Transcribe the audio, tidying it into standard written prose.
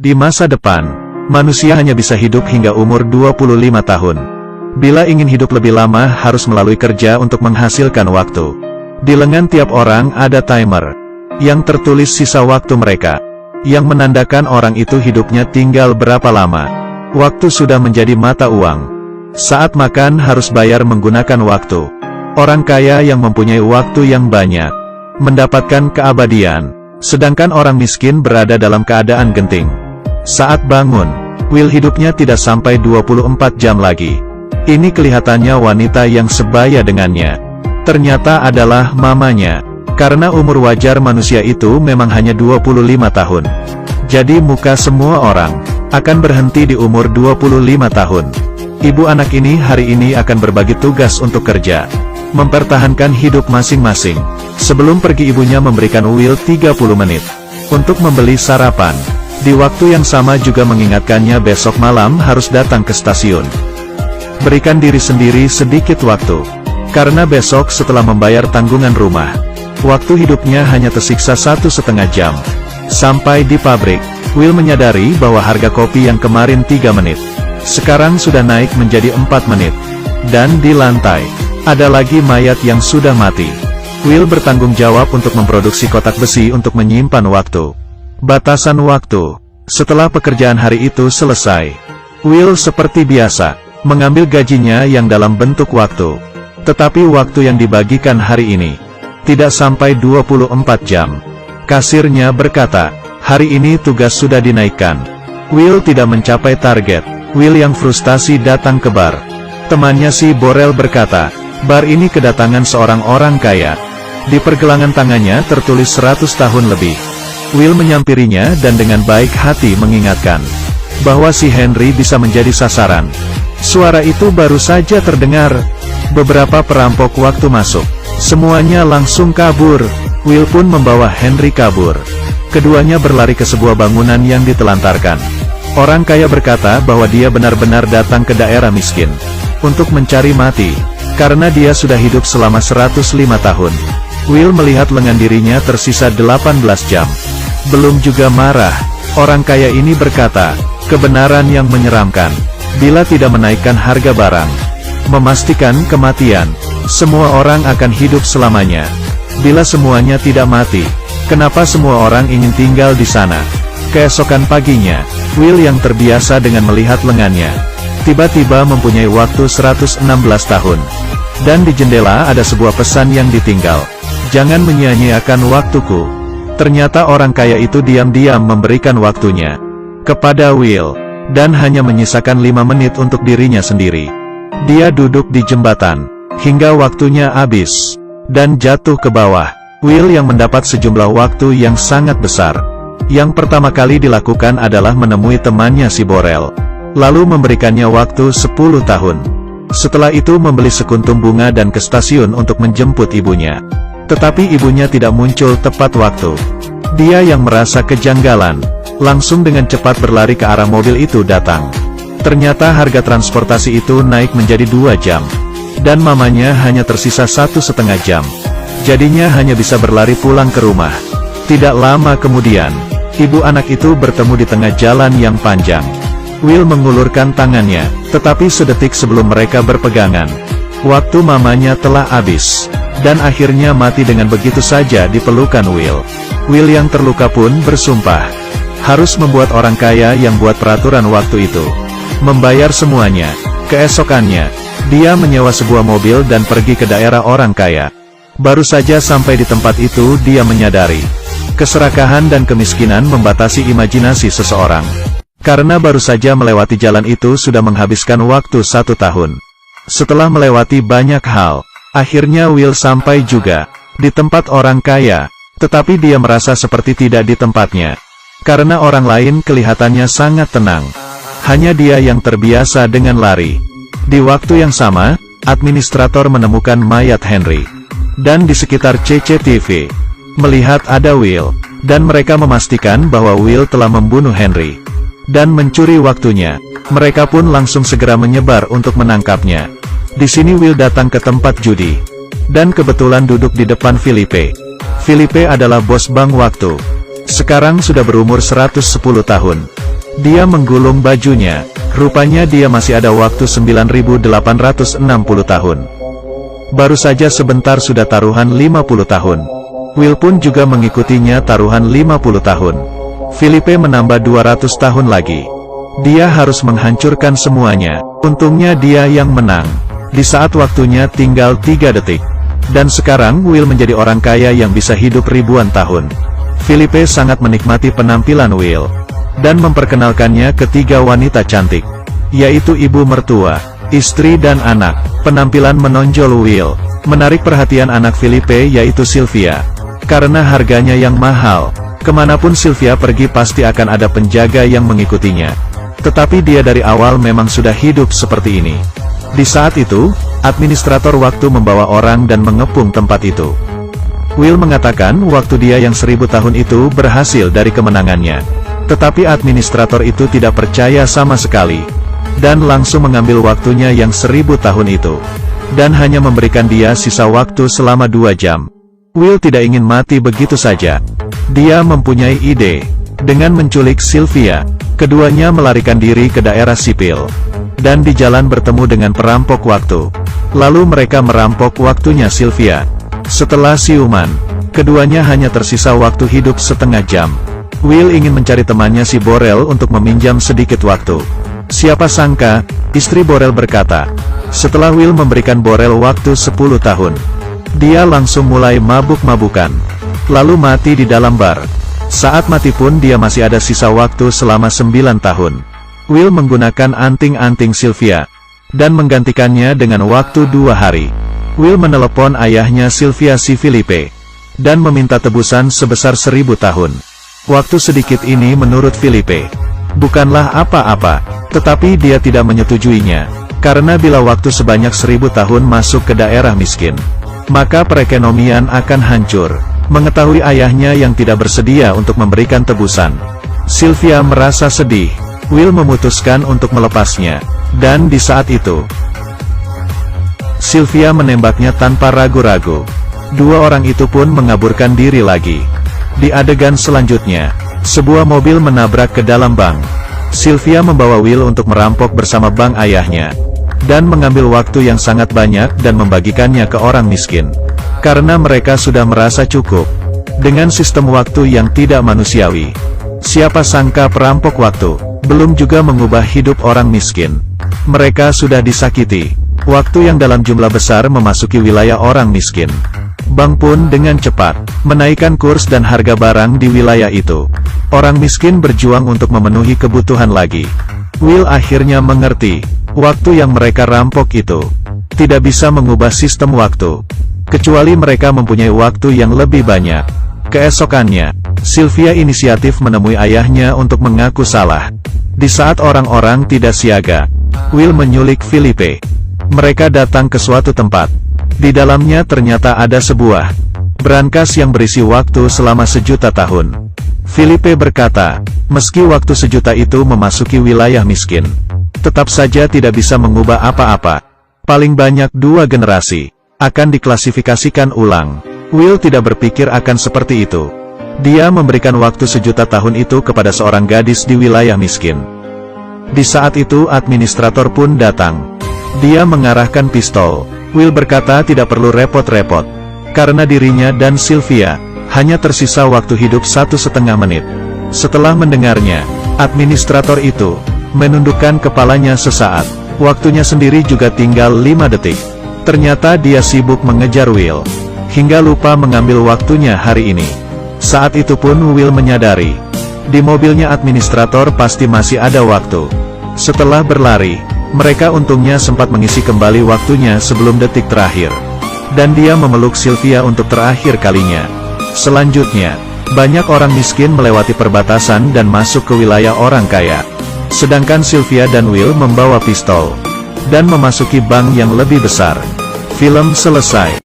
Di masa depan, manusia hanya bisa hidup hingga umur 25 tahun. Bila ingin hidup lebih lama harus melalui kerja untuk menghasilkan waktu. Di lengan tiap orang ada timer, yang tertulis sisa waktu mereka, yang menandakan orang itu hidupnya tinggal berapa lama. Waktu sudah menjadi mata uang. Saat makan harus bayar menggunakan waktu. Orang kaya yang mempunyai waktu yang banyak, mendapatkan keabadian, sedangkan orang miskin berada dalam keadaan genting. Saat bangun, Will hidupnya tidak sampai 24 jam lagi. Ini kelihatannya wanita yang sebaya dengannya. Ternyata adalah mamanya, karena umur wajar manusia itu memang hanya 25 tahun. Jadi muka semua orang akan berhenti di umur 25 tahun. Ibu anak ini hari ini akan berbagi tugas untuk kerja, mempertahankan hidup masing-masing. Sebelum pergi ibunya memberikan Will 30 menit untuk membeli sarapan. Di waktu yang sama juga mengingatkannya besok malam harus datang ke stasiun. Berikan diri sendiri sedikit waktu, karena besok setelah membayar tanggungan rumah, waktu hidupnya hanya tersiksa 1,5 jam. Sampai di pabrik, Will menyadari bahwa harga kopi yang kemarin 3 menit, sekarang sudah naik menjadi 4 menit. Dan di lantai, ada lagi mayat yang sudah mati. Will bertanggung jawab untuk memproduksi kotak besi untuk menyimpan waktu. Batasan waktu. Setelah pekerjaan hari itu selesai, Will seperti biasa, mengambil gajinya yang dalam bentuk waktu. Tetapi waktu yang dibagikan hari ini, tidak sampai 24 jam. Kasirnya berkata, hari ini tugas sudah dinaikkan. Will tidak mencapai target. Will yang frustasi datang ke bar. Temannya si Borel berkata, bar ini kedatangan seorang orang kaya. Di pergelangan tangannya tertulis 100 tahun lebih. Will menyampirinya dan dengan baik hati mengingatkan bahwa si Henry bisa menjadi sasaran. Suara itu baru saja terdengar. Beberapa perampok waktu masuk. Semuanya langsung kabur. Will pun membawa Henry kabur. Keduanya berlari ke sebuah bangunan yang ditelantarkan. Orang kaya berkata bahwa dia benar-benar datang ke daerah miskin untuk mencari mati, karena dia sudah hidup selama 105 tahun. Will melihat lengan dirinya tersisa 18 jam. Belum juga marah, orang kaya ini berkata, kebenaran yang menyeramkan. Bila tidak menaikkan harga barang, memastikan kematian, semua orang akan hidup selamanya. Bila semuanya tidak mati, kenapa semua orang ingin tinggal di sana? Keesokan paginya, Will yang terbiasa dengan melihat lengannya, tiba-tiba mempunyai waktu 116 tahun. Dan di jendela ada sebuah pesan yang ditinggal. Jangan menyia-nyiakan waktuku. Ternyata orang kaya itu diam-diam memberikan waktunya kepada Will, dan hanya menyisakan 5 menit untuk dirinya sendiri. Dia duduk di jembatan, hingga waktunya habis, dan jatuh ke bawah. Will yang mendapat sejumlah waktu yang sangat besar. Yang pertama kali dilakukan adalah menemui temannya si Borel, lalu memberikannya waktu 10 tahun. Setelah itu membeli sekuntum bunga dan ke stasiun untuk menjemput ibunya. Tetapi ibunya tidak muncul tepat waktu. Dia yang merasa kejanggalan, langsung dengan cepat berlari ke arah mobil itu datang. Ternyata harga transportasi itu naik menjadi 2 jam. Dan mamanya hanya tersisa 1,5 jam. Jadinya hanya bisa berlari pulang ke rumah. Tidak lama kemudian, ibu anak itu bertemu di tengah jalan yang panjang. Will mengulurkan tangannya, tetapi sedetik sebelum mereka berpegangan, waktu mamanya telah habis. Dan akhirnya mati dengan begitu saja di pelukan Will. Will yang terluka pun bersumpah, harus membuat orang kaya yang buat peraturan waktu itu membayar semuanya. Keesokannya, dia menyewa sebuah mobil dan pergi ke daerah orang kaya. Baru saja sampai di tempat itu dia menyadari, keserakahan dan kemiskinan membatasi imajinasi seseorang. Karena baru saja melewati jalan itu sudah menghabiskan waktu 1 tahun. Setelah melewati banyak hal, akhirnya Will sampai juga di tempat orang kaya, tetapi dia merasa seperti tidak di tempatnya. Karena orang lain kelihatannya sangat tenang. Hanya dia yang terbiasa dengan lari. Di waktu yang sama, administrator menemukan mayat Henry. Dan di sekitar CCTV, melihat ada Will, dan mereka memastikan bahwa Will telah membunuh Henry. Dan mencuri waktunya, mereka pun langsung segera menyebar untuk menangkapnya. Di sini Will datang ke tempat judi, dan kebetulan duduk di depan Filipe. Filipe adalah bos bank waktu. Sekarang sudah berumur 110 tahun. Dia menggulung bajunya. Rupanya dia masih ada waktu 9.860 tahun. Baru saja sebentar sudah taruhan 50 tahun. Will pun juga mengikutinya taruhan 50 tahun. Filipe menambah 200 tahun lagi. Dia harus menghancurkan semuanya. Untungnya dia yang menang. Di saat waktunya tinggal 3 detik. Dan sekarang Will menjadi orang kaya yang bisa hidup ribuan tahun. Filipe sangat menikmati penampilan Will. Dan memperkenalkannya ke 3 wanita cantik. Yaitu ibu mertua, istri dan anak. Penampilan menonjol Will menarik perhatian anak Filipe yaitu Sylvia. Karena harganya yang mahal, kemanapun Sylvia pergi pasti akan ada penjaga yang mengikutinya. Tetapi dia dari awal memang sudah hidup seperti ini. Di saat itu, administrator waktu membawa orang dan mengepung tempat itu. Will mengatakan waktu dia yang 1000 tahun itu berhasil dari kemenangannya. Tetapi administrator itu tidak percaya sama sekali. Dan langsung mengambil waktunya yang 1000 tahun itu. Dan hanya memberikan dia sisa waktu selama 2 jam. Will tidak ingin mati begitu saja. Dia mempunyai ide. Dengan menculik Sylvia, keduanya melarikan diri ke daerah sipil. Dan di jalan bertemu dengan perampok waktu. Lalu mereka merampok waktunya Sylvia. Setelah siuman, keduanya hanya tersisa waktu hidup setengah jam. Will ingin mencari temannya si Borel untuk meminjam sedikit waktu. Siapa sangka, istri Borel berkata. Setelah Will memberikan Borel waktu 10 tahun. Dia langsung mulai mabuk-mabukan. Lalu mati di dalam bar. Saat mati pun dia masih ada sisa waktu selama 9 tahun. Will menggunakan anting-anting Sylvia. Dan menggantikannya dengan waktu 2 hari. Will menelepon ayahnya Sylvia si Filipe. Dan meminta tebusan sebesar 1000 tahun. Waktu sedikit ini menurut Filipe bukanlah apa-apa. Tetapi dia tidak menyetujuinya. Karena bila waktu sebanyak 1000 tahun masuk ke daerah miskin, maka perekonomian akan hancur. Mengetahui ayahnya yang tidak bersedia untuk memberikan tebusan, Sylvia merasa sedih. Will memutuskan untuk melepasnya. Dan di saat itu, Sylvia menembaknya tanpa ragu-ragu. 2 orang itu pun mengaburkan diri lagi. Di adegan selanjutnya, sebuah mobil menabrak ke dalam bank. Sylvia membawa Will untuk merampok bersama bank ayahnya. Dan mengambil waktu yang sangat banyak dan membagikannya ke orang miskin. Karena mereka sudah merasa cukup dengan sistem waktu yang tidak manusiawi. Siapa sangka perampok waktu belum juga mengubah hidup orang miskin. Mereka sudah disakiti. Waktu yang dalam jumlah besar memasuki wilayah orang miskin. Bank pun dengan cepat menaikkan kurs dan harga barang di wilayah itu. Orang miskin berjuang untuk memenuhi kebutuhan lagi. Will akhirnya mengerti, waktu yang mereka rampok itu tidak bisa mengubah sistem waktu. Kecuali mereka mempunyai waktu yang lebih banyak. Keesokannya, Sylvia inisiatif menemui ayahnya untuk mengaku salah. Di saat orang-orang tidak siaga, Will menyulik Filipe. Mereka datang ke suatu tempat. Di dalamnya ternyata ada sebuah brankas yang berisi waktu selama 1.000.000 tahun. Filipe berkata, meski waktu 1.000.000 itu memasuki wilayah miskin, tetap saja tidak bisa mengubah apa-apa. Paling banyak 2 generasi akan diklasifikasikan ulang. Will tidak berpikir akan seperti itu. Dia memberikan waktu 1.000.000 tahun itu kepada seorang gadis di wilayah miskin. Di saat itu administrator pun datang. Dia mengarahkan pistol. Will berkata tidak perlu repot-repot. Karena dirinya dan Sylvia hanya tersisa waktu hidup 1,5 menit. Setelah mendengarnya, administrator itu menundukkan kepalanya sesaat. Waktunya sendiri juga tinggal 5 detik. Ternyata dia sibuk mengejar Will, hingga lupa mengambil waktunya hari ini. Saat itu pun Will menyadari, di mobilnya administrator pasti masih ada waktu. Setelah berlari, mereka untungnya sempat mengisi kembali waktunya sebelum detik terakhir. Dan dia memeluk Sylvia untuk terakhir kalinya. Selanjutnya, banyak orang miskin melewati perbatasan dan masuk ke wilayah orang kaya. Sedangkan Sylvia dan Will membawa pistol dan memasuki bank yang lebih besar. Film selesai.